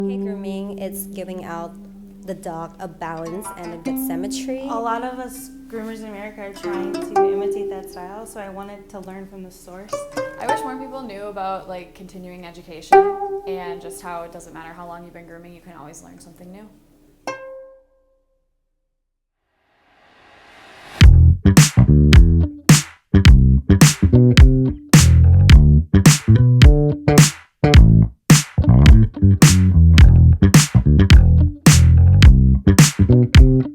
K-grooming is giving out the dog a balance and a good symmetry. A lot of us groomers in America are trying to imitate that style, so I wanted to learn from the source. I wish more people knew about continuing education and just how it doesn't matter how long you've been grooming, you can always learn something new. Thank you.